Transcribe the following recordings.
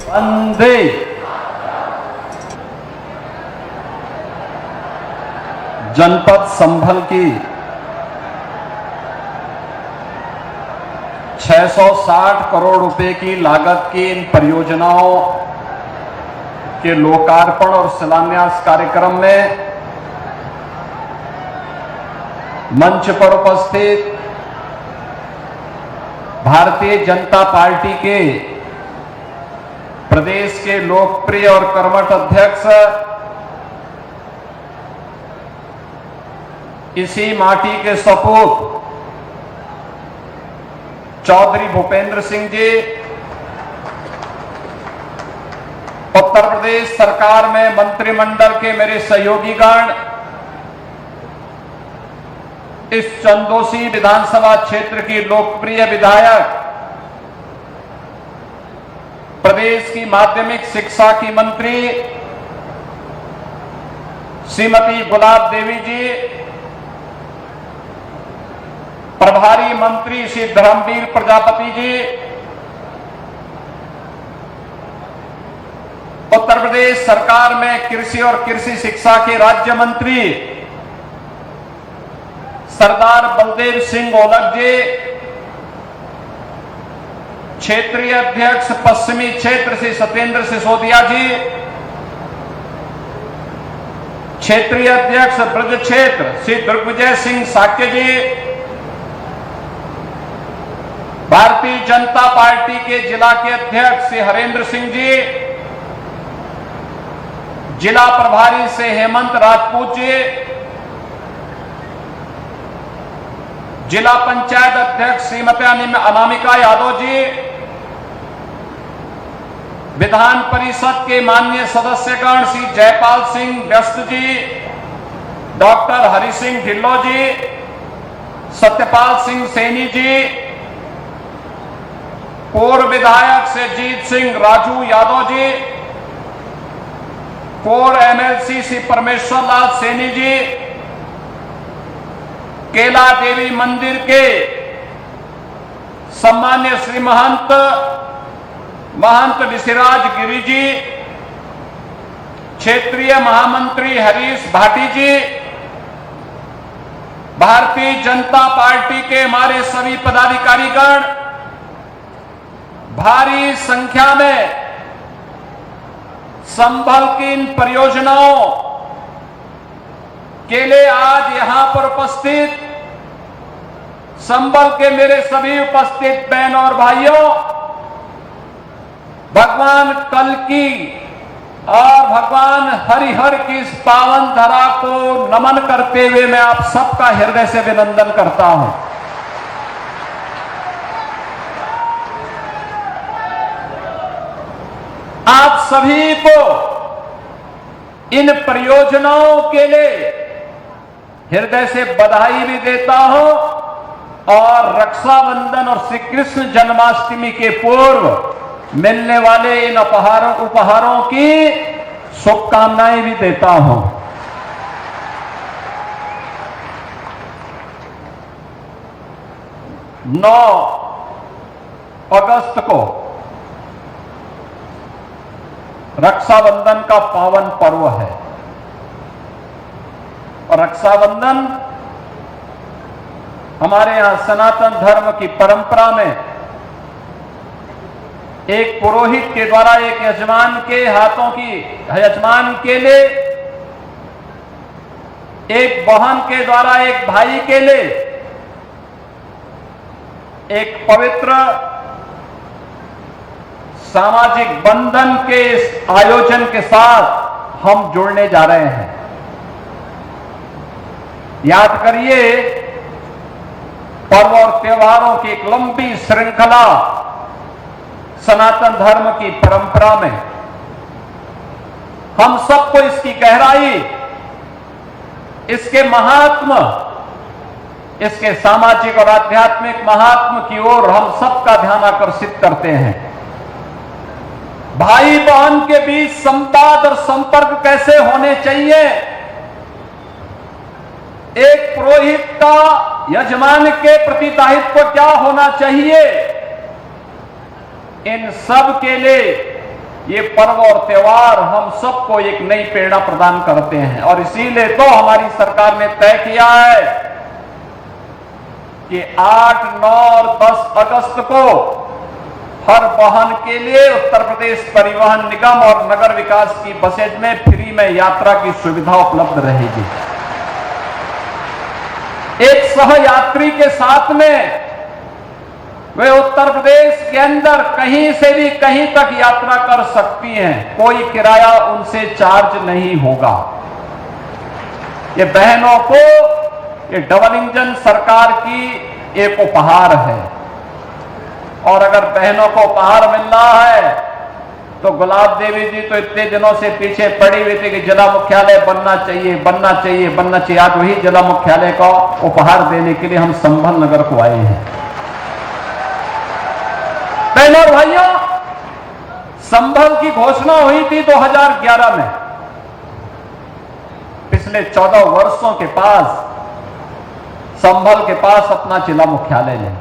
वंदे जनपद संभल की 660 करोड़ रुपए की लागत की इन परियोजनाओं के लोकार्पण और शिलान्यास कार्यक्रम में मंच पर उपस्थित भारतीय जनता पार्टी के प्रदेश के लोकप्रिय और कर्मठ अध्यक्ष, इसी माटी के सपूत चौधरी भूपेंद्र सिंह जी, उत्तर प्रदेश सरकार में मंत्रिमंडल के मेरे सहयोगीगण, इस चंदोसी विधानसभा क्षेत्र की लोकप्रिय विधायक, प्रदेश की माध्यमिक शिक्षा की मंत्री श्रीमती गुलाब देवी जी, प्रभारी मंत्री श्री धर्मवीर प्रजापति जी, उत्तर प्रदेश सरकार में कृषि और कृषि शिक्षा के राज्य मंत्री सरदार बलदेव सिंह ओलख जी, क्षेत्रीय अध्यक्ष पश्चिमी क्षेत्र श्री सत्येंद्र सिसोदिया जी, क्षेत्रीय अध्यक्ष ब्रज क्षेत्र श्री दिग्विजय सिंह साक्य जी, भारतीय जनता पार्टी के जिला के अध्यक्ष श्री हरेंद्र सिंह जी, जिला प्रभारी से हेमंत राजपूत जी, जिला पंचायत अध्यक्ष श्रीमती अनामिका यादव जी, विधान परिषद के माननीय सदस्यगण श्री जयपाल सिंह व्यस्त जी, डॉक्टर हरि सिंह ढिल्लो जी, सत्यपाल सिंह सैनी जी, पूर्व विधायक से जीत सिंह राजू यादव जी, पूर्व एमएलसी श्री परमेश्वर लाल सैनी जी, केला देवी मंदिर के सम्मान्य श्री महंत ऋषिराज गिरी जी, क्षेत्रीय महामंत्री हरीश भाटी जी, भारतीय जनता पार्टी के हमारे सभी पदाधिकारीगण, भारी संख्या में संभल की इन परियोजनाओं के लिए आज यहां पर उपस्थित संभल के मेरे सभी उपस्थित बहनों और भाइयों, भगवान कल्कि और भगवान हरिहर की इस पावन धरा को नमन करते हुए मैं आप सबका हृदय से अभिनंदन करता हूं। आप सभी को इन परियोजनाओं के लिए हृदय से बधाई भी देता हूं और रक्षाबंधन और श्री कृष्ण जन्माष्टमी के पूर्व मिलने वाले इन उपहारों की शुभकामनाएं भी देता हूं। नौ अगस्त को रक्षाबंधन का पावन पर्व है और रक्षाबंधन हमारे यहां सनातन धर्म की परंपरा में एक पुरोहित के द्वारा एक यजमान के लिए, एक बहन के द्वारा एक भाई के लिए एक पवित्र सामाजिक बंधन के इस आयोजन के साथ हम जुड़ने जा रहे हैं। याद करिए, पर्व और त्योहारों की एक लंबी श्रृंखला सनातन धर्म की परंपरा में हम सबको इसकी गहराई, इसके महात्म, इसके सामाजिक और आध्यात्मिक महात्म की ओर हम सबका ध्यान आकर्षित करते हैं। भाई बहन के बीच संवाद और संपर्क कैसे होने चाहिए, एक पुरोहित का यजमान के प्रति दायित्व क्या होना चाहिए, इन सब के लिए ये पर्व और त्योहार हम सबको एक नई प्रेरणा प्रदान करते हैं और इसीलिए तो हमारी सरकार ने तय किया है कि 8, 9 और 10 अगस्त को हर वाहन के लिए उत्तर प्रदेश परिवहन निगम और नगर विकास की बसेज में फ्री में यात्रा की सुविधा उपलब्ध रहेगी। एक सहयात्री के साथ में वे उत्तर प्रदेश के अंदर कहीं से भी कहीं तक यात्रा कर सकती हैं, कोई किराया उनसे चार्ज नहीं होगा। ये बहनों को ये डबल इंजन सरकार की एक उपहार है और अगर बहनों को उपहार मिल रहा है तो गुलाब देवी जी तो इतने दिनों से पीछे पड़ी हुई थी कि जिला मुख्यालय बनना चाहिए, बनना चाहिए, बनना चाहिए। आज वही जिला मुख्यालय का उपहार देने के लिए हम संभल नगर को आए हैं। बहनों और भाइयों, संभल की घोषणा हुई थी 2011 में। पिछले 14 वर्षों के पास संभल के पास अपना जिला मुख्यालय नहीं,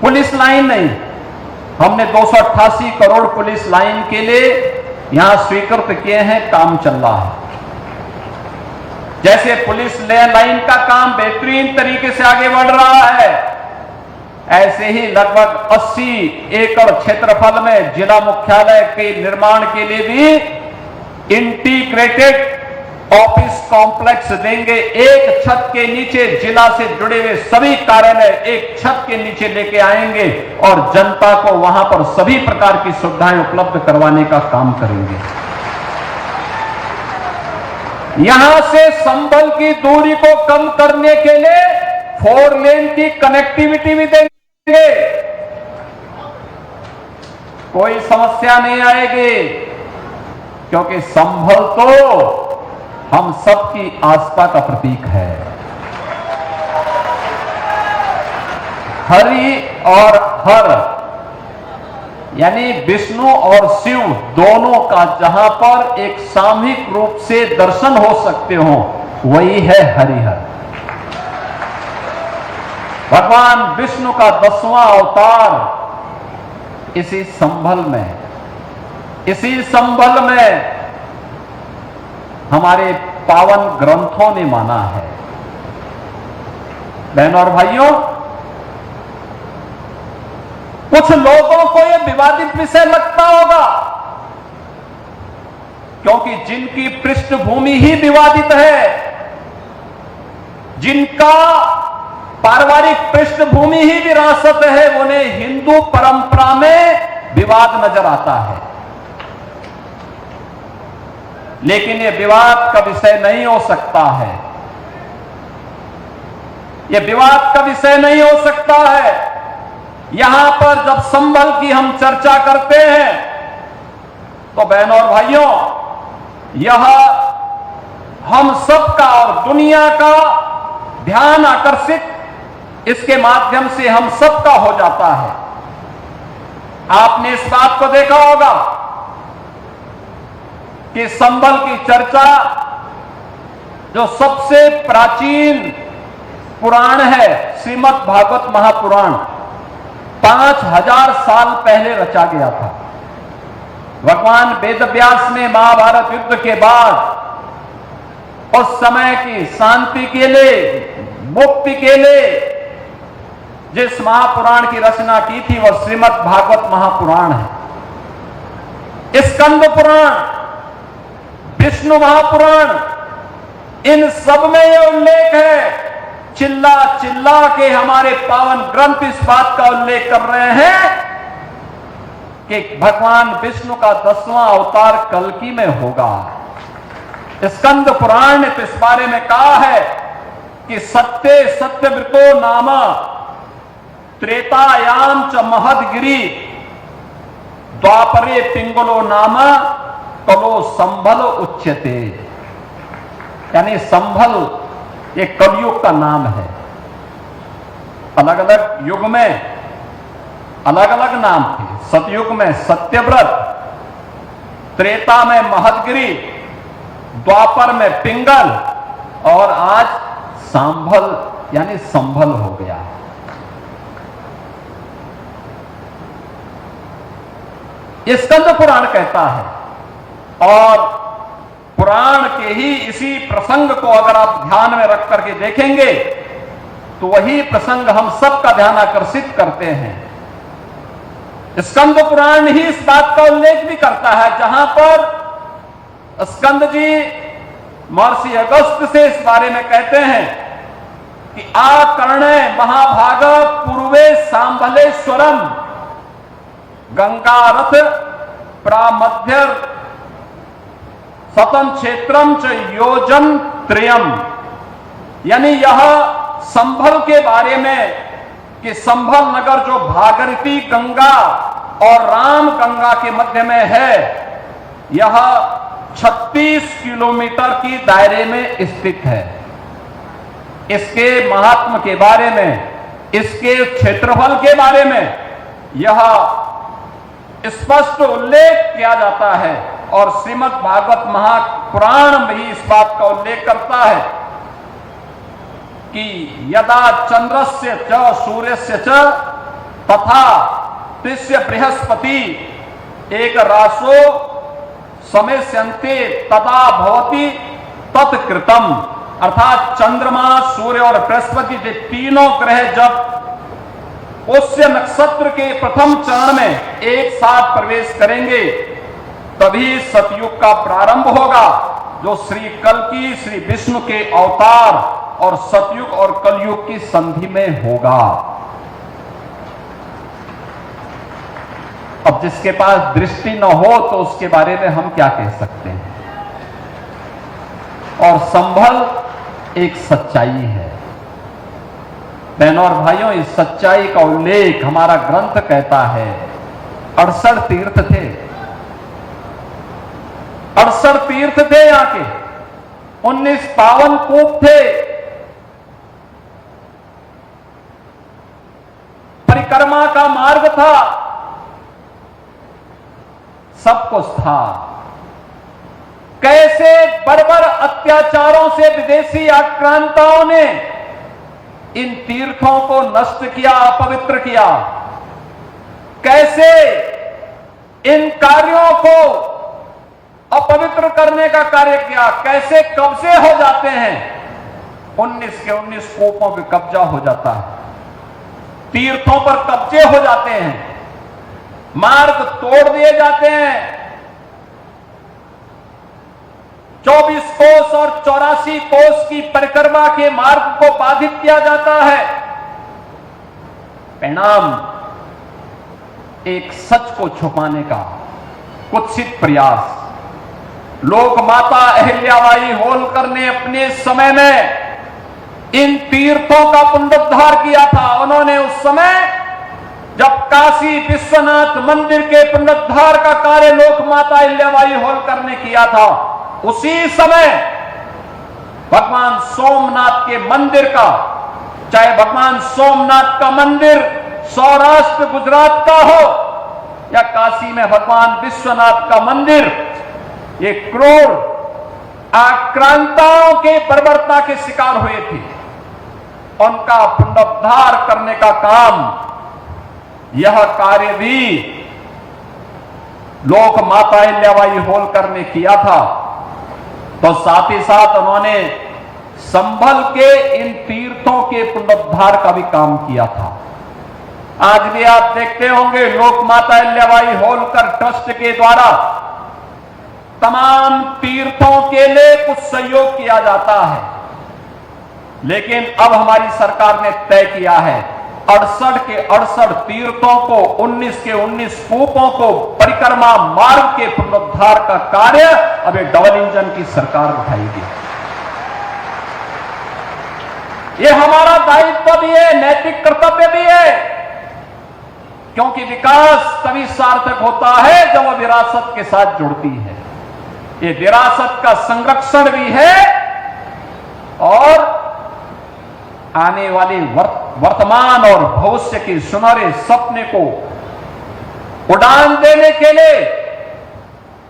पुलिस लाइन नहीं। हमने 288 करोड़ पुलिस लाइन के लिए यहां स्वीकृत किए हैं, काम चल रहा है। जैसे पुलिस लाइन का काम बेहतरीन तरीके से आगे बढ़ रहा है, ऐसे ही लगभग 80 एकड़ क्षेत्रफल में जिला मुख्यालय के निर्माण के लिए भी इंटीग्रेटेड ऑफिस कॉम्प्लेक्स देंगे। एक छत के नीचे जिला से जुड़े हुए सभी कार्यालय एक छत के नीचे लेके आएंगे और जनता को वहां पर सभी प्रकार की सुविधाएं उपलब्ध करवाने का काम करेंगे। यहां से संभल की दूरी को कम करने के लिए 4 लेन की कनेक्टिविटी भी देंगे, कोई समस्या नहीं आएगी, क्योंकि संभल तो हम सबकी आस्था का प्रतीक है। हरि और हर यानी विष्णु और शिव दोनों का जहां पर एक सामूहिक रूप से दर्शन हो सकते हो, वही है हरिहर। भगवान विष्णु का 10वां अवतार इसी संभल में हमारे पावन ग्रंथों ने माना है। बहनों और भाइयों, कुछ लोगों को यह विवादित विषय लगता होगा, क्योंकि जिनकी पृष्ठभूमि ही विवादित है, जिनका पारिवारिक पृष्ठभूमि ही विरासत है, उन्हें हिंदू परंपरा में विवाद नजर आता है। लेकिन यह विवाद का विषय नहीं हो सकता है, यह विवाद का विषय नहीं हो सकता है। यहां पर जब संभल की हम चर्चा करते हैं तो बहनों और भाइयों, यह हम सबका और दुनिया का ध्यान आकर्षित इसके माध्यम से हम सबका हो जाता है। आपने इस बात को देखा होगा कि संभल की चर्चा जो सबसे प्राचीन पुराण है, श्रीमद् भागवत महापुराण, 5000 साल पहले रचा गया था। भगवान वेदव्यास ने महाभारत युद्ध के बाद उस समय की शांति के लिए, मुक्ति के लिए जिस महापुराण की रचना की थी वह श्रीमद् भागवत महापुराण है। स्कंद पुराण, विष्णु महापुराण, इन सब में यह उल्लेख है। चिल्ला चिल्ला के हमारे पावन ग्रंथ इस बात का उल्लेख कर रहे हैं कि भगवान विष्णु का 10वां अवतार कल्कि में होगा। स्कंद पुराण ने तो इस बारे में कहा है कि सत्यव्रतो नाम त्रेतायाम च महदगिरी द्वापरे पिंगलो नाम कलो संभल उच्यते, यानी संभल ये कलयुग का नाम है। अलग अलग युग में अलग अलग नाम थे। सतयुग में सत्यव्रत, त्रेता में महदगिरी, द्वापर में पिंगल और आज संभल यानी संभल हो गया। ये स्कंद पुराण कहता है। और पुराण के ही इसी प्रसंग को अगर आप ध्यान में रख करके देखेंगे तो वही प्रसंग हम सबका ध्यान आकर्षित करते हैं। स्कंद पुराण ही इस बात का उल्लेख भी करता है, जहां पर स्कंद जी महर्षि अगस्त्य से इस बारे में कहते हैं कि आकर्णे महाभाग पूर्वे सांबलेश्वरम गंगारथ प्रामध्य सतम क्षेत्रम च योजन त्रयम। यानी यह संभल के बारे में कि संभल नगर जो भागीरथी गंगा और राम गंगा के मध्य में है, यह 36 किलोमीटर की दायरे में स्थित है। इसके महात्म के बारे में, इसके क्षेत्रफल के बारे में यह स्पष्ट उल्लेख किया जाता है। और श्रीमद् भागवत महापुराण में भी इस बात का उल्लेख करता है कि यदा चंद्रस्य च सूर्यस्य च तथा तिस्य बृहस्पति एक रासो समेस्यन्ते तदा भवति तत्कृतम। अर्थात चंद्रमा, सूर्य और बृहस्पति के तीनों ग्रह जब पुष्य नक्षत्र के प्रथम चरण में एक साथ प्रवेश करेंगे तभी सतयुग का प्रारंभ होगा, जो श्री कल्कि श्री विष्णु के अवतार और सतयुग और कलयुग की संधि में होगा। अब जिसके पास दृष्टि न हो तो उसके बारे में हम क्या कह सकते हैं। और संभल एक सच्चाई है बहनों और भाइयों, इस सच्चाई का उल्लेख हमारा ग्रंथ कहता है। 68 तीर्थ थे, 68 तीर्थ थे यहां के, 19 पावन कूप थे, परिक्रमा का मार्ग था, सब कुछ था। कैसे बर्बर अत्याचारों से विदेशी आक्रांताओं ने इन तीर्थों को नष्ट किया, अपवित्र किया, कैसे इन कार्यों को अपवित्र करने का कार्य किया, कैसे कब्जे हो जाते हैं। 19 के 19 कूपों पे कब्जा हो जाता है, तीर्थों पर कब्जे हो जाते हैं, मार्ग तोड़ दिए जाते हैं। 24 कोस और 84 कोस की परिक्रमा के मार्ग को बाधित किया जाता है। परिणाम एक सच को छुपाने का कुत्सित प्रयास। लोक माता अहिल्याबाई होलकर ने अपने समय में इन तीर्थों का पुनरुद्धार किया था। उन्होंने उस समय जब काशी विश्वनाथ मंदिर के पुनरुद्धार का कार्य लोक माता अहिल्याबाई होलकर ने किया था, उसी समय भगवान सोमनाथ के मंदिर का, चाहे भगवान सोमनाथ का मंदिर सौराष्ट्र गुजरात का हो या काशी में भगवान विश्वनाथ का मंदिर, ये क्रूर आक्रांताओं के बर्बरता के शिकार हुए थे। उनका पुनरुद्धार करने का काम, यह कार्य भी लोक माता अहिल्याबाई होलकर ने किया था। तो साथ ही साथ उन्होंने संभल के इन तीर्थों के पुनरुद्धार का भी काम किया था। आज भी आप देखते होंगे लोक माता अहिल्याबाई होलकर ट्रस्ट के द्वारा तमाम तीर्थों के लिए कुछ सहयोग किया जाता है, लेकिन अब हमारी सरकार ने तय किया है 68 के 68 तीर्थों को, 19 के 19 कूपों को, परिक्रमा मार्ग के पुनरुद्धार का कार्य अब एक डबल इंजन की सरकार उठाएगी। ये हमारा दायित्व भी है, नैतिक कर्तव्य भी है, क्योंकि विकास तभी सार्थक होता है जब वह विरासत के साथ जुड़ती है। ये विरासत का संरक्षण भी है और आने वाले वर्तमान और भविष्य के सुनहरे सपने को उड़ान देने के लिए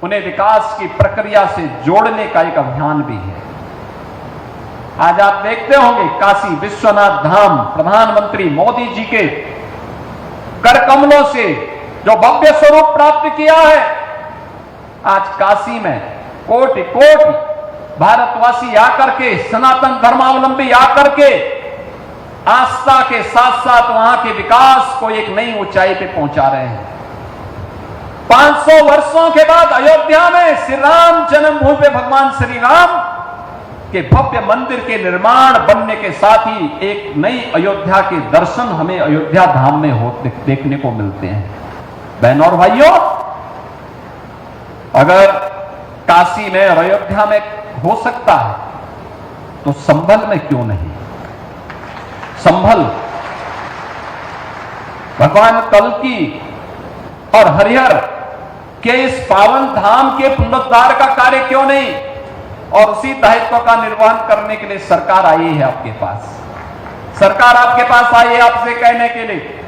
उन्हें विकास की प्रक्रिया से जोड़ने का एक अभियान भी है। आज आप देखते होंगे काशी विश्वनाथ धाम प्रधानमंत्री मोदी जी के कर कमलों से जो भव्य स्वरूप प्राप्त किया है। आज काशी में कोटि कोटि भारतवासी आकर के, सनातन धर्मावलंबी आकर के आस्था के साथ साथ वहां के विकास को एक नई ऊंचाई पे पहुंचा रहे हैं। 500 वर्षों के बाद अयोध्या में श्री राम जन्मभूमि पे भगवान श्री राम के भव्य मंदिर के निर्माण बनने के साथ ही एक नई अयोध्या के दर्शन हमें अयोध्या धाम में देखने को मिलते हैं। बहनों और भाइयों, अगर काशी में और अयोध्या में हो सकता है तो संभल में क्यों नहीं? संभल भगवान कल्कि और हरिहर के इस पावन धाम के पुनरुद्धार का कार्य क्यों नहीं? और उसी दायित्व का निर्वहन करने के लिए सरकार आई है आपके पास। सरकार आपके पास आई है आपसे कहने के लिए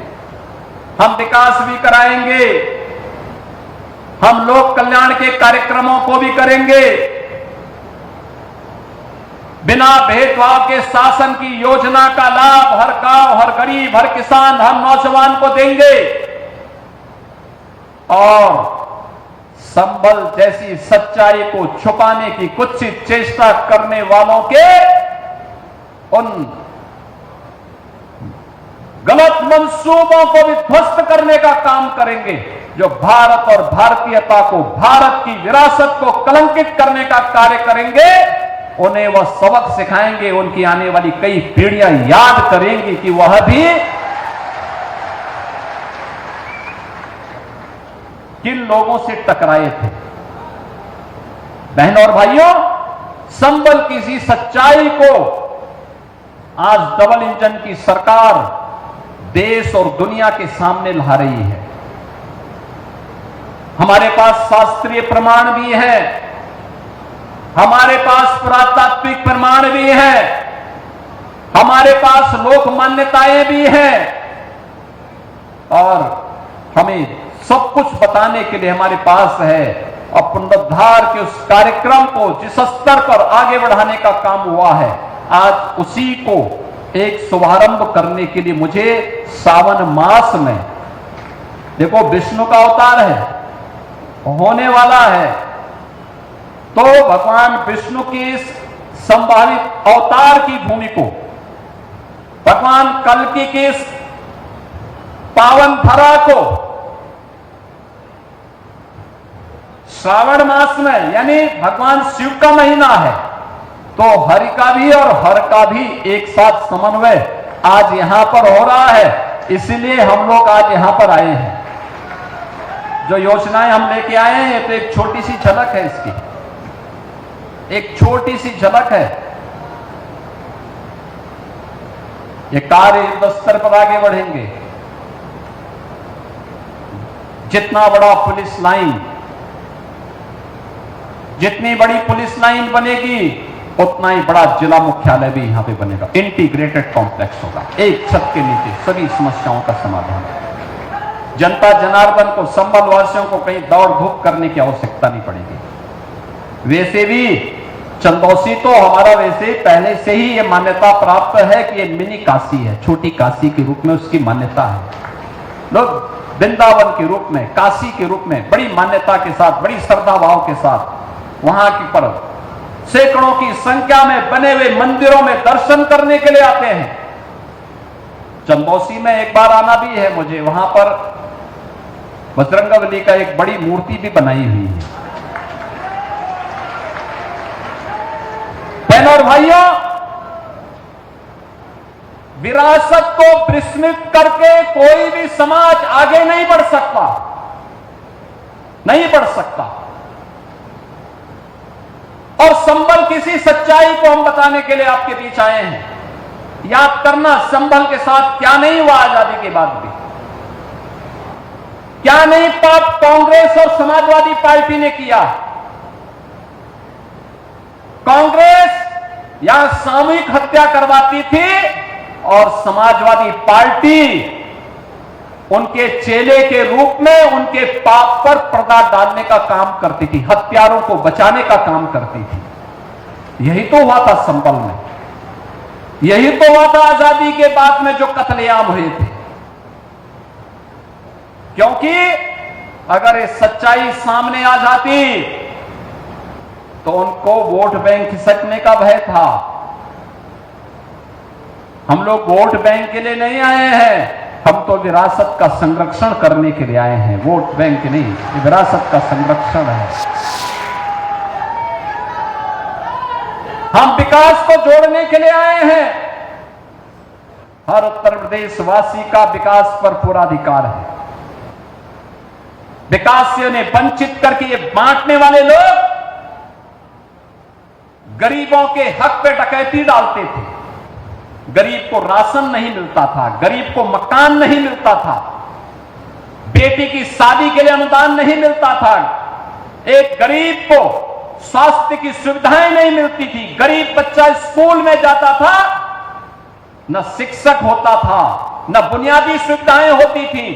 हम विकास भी कराएंगे, हम लोक कल्याण के कार्यक्रमों को भी करेंगे, बिना भेदभाव के शासन की योजना का लाभ हर गांव, हर गरीब, हर किसान, हर नौजवान को देंगे। और संभल जैसी सच्चाई को छुपाने की कुत्सित चेष्टा करने वालों के उन गलत मंसूबों को भी ध्वस्त करने का काम करेंगे। जो भारत और भारतीयता को, भारत की विरासत को कलंकित करने का कार्य करेंगे, उन्हें वह सबक सिखाएंगे। उनकी आने वाली कई पीढ़ियां याद करेंगी कि वह भी किन लोगों से टकराए थे। बहनों और भाइयों, संभल की इसी सच्चाई को आज डबल इंजन की सरकार देश और दुनिया के सामने ला रही है। हमारे पास शास्त्रीय प्रमाण भी है, हमारे पास पुरातात्विक प्रमाण भी है, हमारे पास लोक मान्यताएं भी हैं और हमें सब कुछ बताने के लिए हमारे पास है। और पुनरुद्धार के उस कार्यक्रम को जिस स्तर पर आगे बढ़ाने का काम हुआ है, आज उसी को एक शुभारंभ करने के लिए मुझे सावन मास में, देखो विष्णु का अवतार है, होने वाला है, तो भगवान विष्णु की इस संभावित अवतार की भूमि को, भगवान कल्कि की इस पावन धरा को श्रावण मास में, यानी भगवान शिव का महीना है, तो हरि का भी और हर का भी एक साथ समन्वय आज यहां पर हो रहा है। इसलिए हम लोग आज यहां पर आए हैं। जो योजनाएं हम लेके आए हैं, तो एक छोटी सी झलक है इसकी, एक छोटी सी झलक है। ये कार्य युद्ध स्तर पर आगे बढ़ेंगे। जितना बड़ा पुलिस लाइन, जितनी बड़ी पुलिस लाइन बनेगी, उतना ही बड़ा जिला मुख्यालय भी यहां पे बनेगा। इंटीग्रेटेड कॉम्प्लेक्स होगा, एक छत के नीचे सभी समस्याओं का समाधान। जनता जनार्दन को, संभल वासियों को कहीं दौड़ धूप करने की आवश्यकता नहीं पड़ेगी। वैसे भी चंदौसी तो हमारा वैसे पहले से ही ये मान्यता प्राप्त है कि ये मिनी काशी है, छोटी काशी के रूप में उसकी मान्यता है। लोग वृंदावन के रूप में, काशी के रूप में बड़ी मान्यता के साथ, बड़ी श्रद्धा भाव के साथ वहां की पर सैकड़ों की संख्या में बने हुए मंदिरों में दर्शन करने के लिए आते हैं। चंदौसी में एक बार आना भी है मुझे, वहां पर बजरंगबली का एक बड़ी मूर्ति भी बनाई हुई है। बहनों और भाइयों, विरासत को विस्मृत करके कोई भी समाज आगे नहीं बढ़ सकता, नहीं बढ़ सकता। और संभल किसी सच्चाई को हम बताने के लिए आपके बीच आए हैं। याद करना, संभल के साथ क्या नहीं हुआ आजादी के बाद भी, क्या नहीं पाप कांग्रेस और समाजवादी पार्टी ने किया। कांग्रेस यहां सामूहिक हत्या करवाती थी और समाजवादी पार्टी उनके चेले के रूप में उनके पाप पर पर्दा डालने का काम करती थी, हत्यारों को बचाने का काम करती थी। यही तो हुआ था संभल में, यही तो हुआ था आजादी के बाद में जो कत्लेआम हुए थे। क्योंकि अगर ये सच्चाई सामने आ जाती तो उनको वोट बैंक खिसकने का भय था। हम लोग वोट बैंक के लिए नहीं आए हैं, हम तो विरासत का संरक्षण करने के लिए आए हैं। वोट बैंक नहीं, ये विरासत का संरक्षण है। हम विकास को जोड़ने के लिए आए हैं। हर उत्तर प्रदेश वासी का विकास पर पूरा अधिकार है। विकास से उन्हें वंचित करके ये बांटने वाले लोग गरीबों के हक पे डकैती डालते थे। गरीब को राशन नहीं मिलता था, गरीब को मकान नहीं मिलता था, बेटी की शादी के लिए अनुदान नहीं मिलता था, एक गरीब को स्वास्थ्य की सुविधाएं नहीं मिलती थी, गरीब बच्चा स्कूल में जाता था, न शिक्षक होता था, न बुनियादी सुविधाएं होती थी,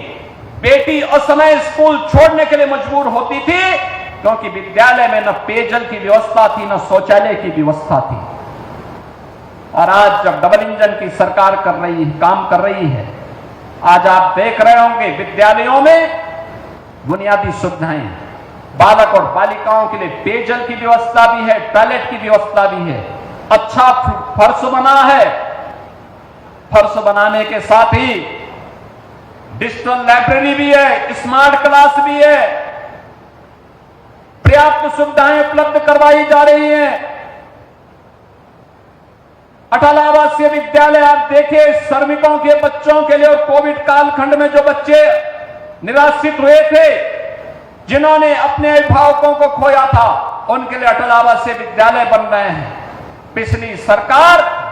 बेटी असमय स्कूल छोड़ने के लिए मजबूर होती थी क्योंकि विद्यालय में न पेयजल की व्यवस्था थी, न शौचालय की व्यवस्था थी। और आज जब डबल इंजन की सरकार काम कर रही है, आज आप देख रहे होंगे विद्यालयों में बुनियादी सुविधाएं, बालक और बालिकाओं के लिए पेयजल की व्यवस्था भी है, टॉयलेट की व्यवस्था भी है, अच्छा फर्श बना है। फर्श बनाने के साथ ही डिजिटल लाइब्रेरी भी है, स्मार्ट क्लास भी है, पर्याप्त सुविधाएं उपलब्ध करवाई जा रही हैं। अटल आवासीय विद्यालय आप देखिए, श्रमिकों के बच्चों के लिए और कोविड कालखंड में जो बच्चे निराश्रित हुए थे, जिन्होंने अपने अभिभावकों को खोया था, उनके लिए अटल आवासीय विद्यालय बन रहे हैं। पिछली सरकार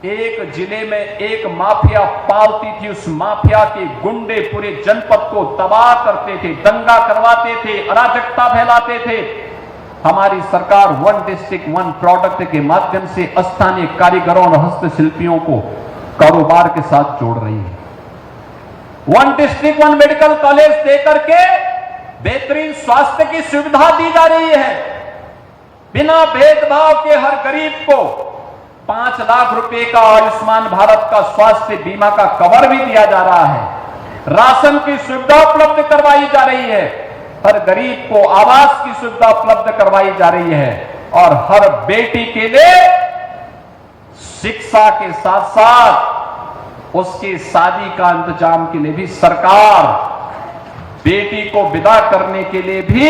एक जिले में एक माफिया पालती थी, उस माफिया के गुंडे पूरे जनपद को तबाह करते थे, दंगा करवाते थे, अराजकता फैलाते थे। हमारी सरकार वन डिस्ट्रिक्ट वन प्रोडक्ट के माध्यम से स्थानीय कारीगरों और हस्तशिल्पियों को कारोबार के साथ जोड़ रही है। One district one medical college देकर के बेहतरीन स्वास्थ्य की सुविधा दी जा रही है। बिना भेदभाव के हर गरीब को 5 लाख रुपए का आयुष्मान भारत का स्वास्थ्य बीमा का कवर भी दिया जा रहा है। राशन की सुविधा उपलब्ध करवाई जा रही है, हर गरीब को आवास की सुविधा उपलब्ध करवाई जा रही है और हर बेटी के लिए शिक्षा के साथ साथ उसकी शादी का इंतजाम के लिए भी सरकार बेटी को विदा करने के लिए भी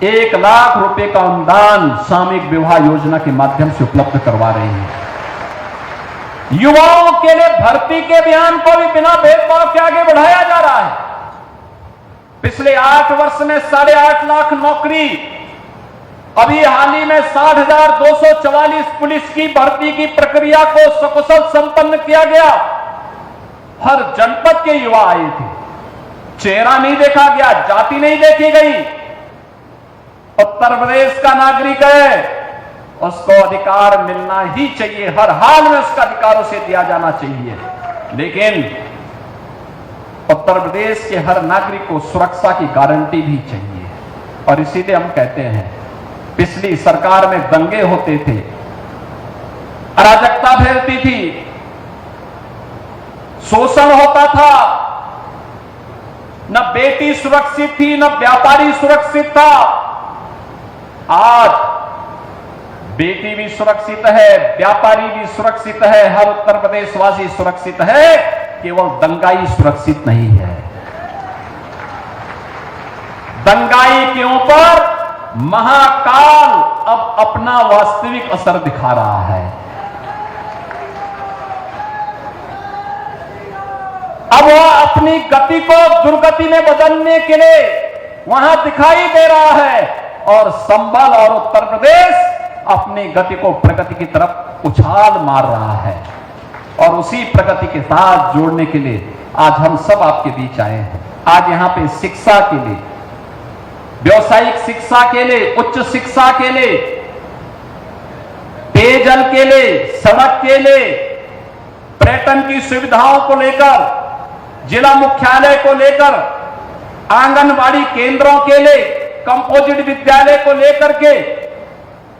1 लाख रुपए का अनुदान सामूहिक विवाह योजना के माध्यम से उपलब्ध करवा रही है। युवाओं के लिए भर्ती के अभियान को भी बिना भेदभाव के आगे बढ़ाया जा रहा है। पिछले 8 वर्ष में 8.5 लाख नौकरी, अभी हाल ही में 60,244 पुलिस की भर्ती की प्रक्रिया को सकुशल संपन्न किया गया। हर जनपद के युवा आए थे, चेहरा नहीं देखा गया, जाति नहीं देखी गई। उत्तर प्रदेश का नागरिक है, उसको अधिकार मिलना ही चाहिए, हर हाल में उसका अधिकार उसे दिया जाना चाहिए। लेकिन उत्तर प्रदेश के हर नागरिक को सुरक्षा की गारंटी भी चाहिए और इसीलिए हम कहते हैं, पिछली सरकार में दंगे होते थे, अराजकता फैलती थी, शोषण होता था, न बेटी सुरक्षित थी, न व्यापारी सुरक्षित था। आज बेटी भी सुरक्षित है, व्यापारी भी सुरक्षित है, हर उत्तर प्रदेशवासी सुरक्षित है, केवल दंगाई सुरक्षित नहीं है। दंगाई के ऊपर महाकाल अब अपना वास्तविक असर दिखा रहा है। अब वह अपनी गति को दुर्गति में बदलने के लिए वहां दिखाई दे रहा है और संभल और उत्तर प्रदेश अपनी गति को प्रगति की तरफ उछाल मार रहा है और उसी प्रगति के साथ जोड़ने के लिए आज हम सब आपके बीच आए हैं। आज यहां पे शिक्षा के लिए, व्यावसायिक शिक्षा के लिए, उच्च शिक्षा के लिए, पेयजल के लिए, सड़क के लिए, पर्यटन की सुविधाओं को लेकर, जिला मुख्यालय को लेकर, आंगनबाड़ी केंद्रों के लिए, कंपोजिट विद्यालय को लेकर के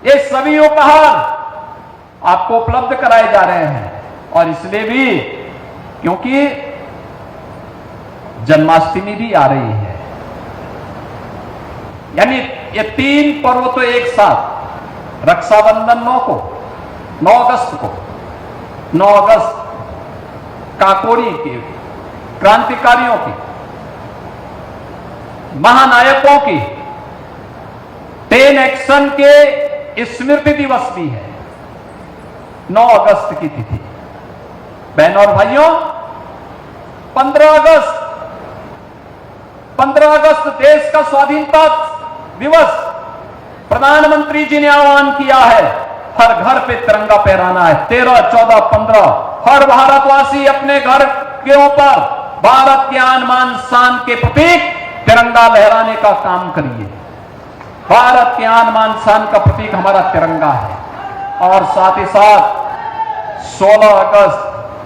ये सभी उपहार आपको उपलब्ध कराए जा रहे हैं। और इसलिए भी क्योंकि जन्माष्टमी भी आ रही है, यानी ये 3 पर्व तो एक साथ, रक्षाबंधन 9 अगस्त को, 9 अगस्त काकोरी की, क्रांतिकारियों की, महानायकों की 10 एक्शन के स्मृति दिवस भी है, 9 अगस्त की तिथि। बहनों और भाइयों, 15 अगस्त देश का स्वाधीनता दिवस, प्रधानमंत्री जी ने आह्वान किया है हर घर पे तिरंगा फहराना है। 13, 14, 15 हर भारतवासी अपने घर के ऊपर भारत के आन बान शान के प्रतीक तिरंगा लहराने का काम करिए। भारत के आन बान शान का प्रतीक हमारा तिरंगा है। और साथ ही साथ 16 अगस्त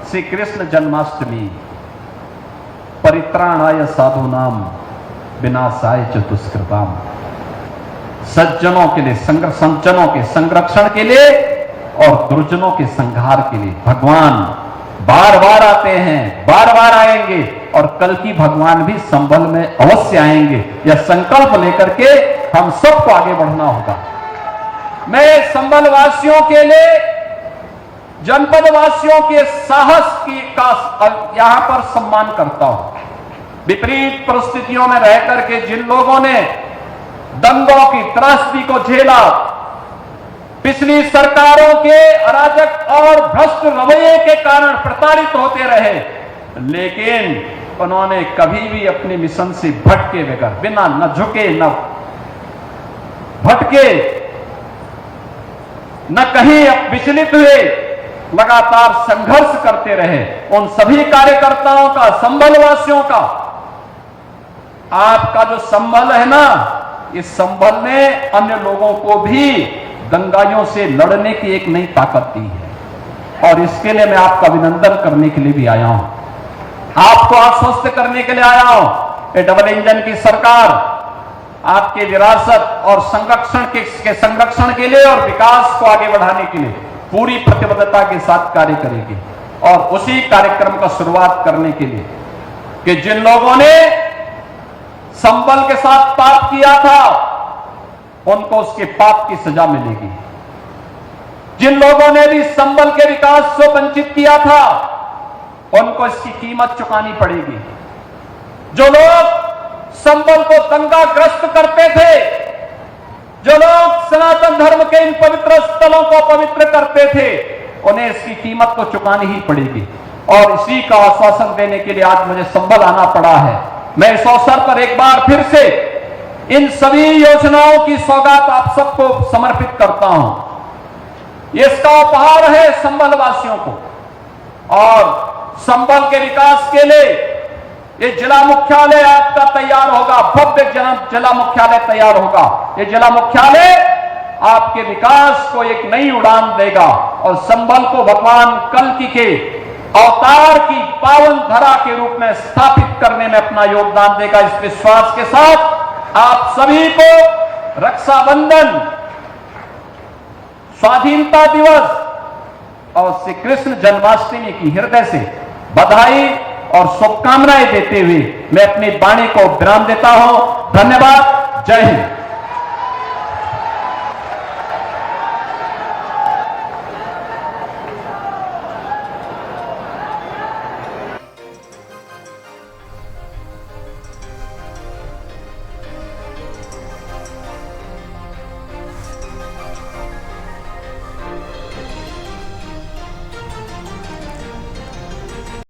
श्री कृष्ण जन्माष्टमी, परित्राणाय साधूनाम विनाशाय च दुष्कृताम, सज्जनों के लिए सज्जनों के संरक्षण के लिए और दुर्जनों के संहार के लिए भगवान बार बार आते हैं, बार बार आएंगे और कल की भगवान भी संभल में अवश्य आएंगे। यह संकल्प लेकर के हम सबको आगे बढ़ना होगा। मैं संभल वासियों के लिए, जनपद वासियों के साहस का यहां पर सम्मान करता हूं। विपरीत परिस्थितियों में रह करके जिन लोगों ने दंगों की त्रासदी को झेला, पिछली सरकारों के अराजक और भ्रष्ट रवैये के कारण प्रताड़ित होते रहे, लेकिन उन्होंने कभी भी अपने मिशन से भटके बगैर, बिना न झुके न भटके, न कहीं विचलित हुए, लगातार संघर्ष करते रहे। उन सभी कार्यकर्ताओं का, संभल वासियों का, आपका जो संभल है ना, इस संभल ने अन्य लोगों को भी दंगाइयों से लड़ने की एक नई ताकत दी है। और इसके लिए मैं आपका अभिनंदन करने के लिए भी आया हूं, आपको आश्वस्त करने के लिए आया हूं। ये डबल इंजन की सरकार आपके विरासत और संरक्षण के संरक्षण के लिए और विकास को आगे बढ़ाने के लिए पूरी प्रतिबद्धता के साथ कार्य करेगी। और उसी कार्यक्रम का शुरुआत करने के लिए कि जिन लोगों ने संबल के साथ पाप किया था, उनको उसके पाप की सजा मिलेगी। जिन लोगों ने भी संबल के विकास से वंचित किया था, उनको इसकी कीमत चुकानी पड़ेगी। जो लोग संबल को दंगाग्रस्त करते थे, जो लोग सनातन धर्म के इन पवित्र स्थलों को पवित्र करते थे, उन्हें इसकी कीमत तो चुकानी ही पड़ेगी। और इसी का आश्वासन देने के लिए आज मुझे संबल आना पड़ा है। मैं इस अवसर पर एक बार फिर से इन सभी योजनाओं की सौगात आप सबको समर्पित करता हूं। इसका उपहार है संबल वासियों को। और संबल के विकास के लिए ये जिला मुख्यालय आपका तैयार होगा, भव्य जिला मुख्यालय तैयार होगा। ये जिला मुख्यालय आपके विकास को एक नई उड़ान देगा और संबल को भगवान कल्कि के अवतार की पावन धरा के रूप में स्थापित करने में अपना योगदान देगा। इस विश्वास के साथ आप सभी को रक्षाबंधन, स्वाधीनता दिवस और श्री कृष्ण जन्माष्टमी की हृदय से बधाई और शुभकामनाएं देते हुए मैं अपनी वाणी को विराम देता हूं। धन्यवाद। जय हिंद।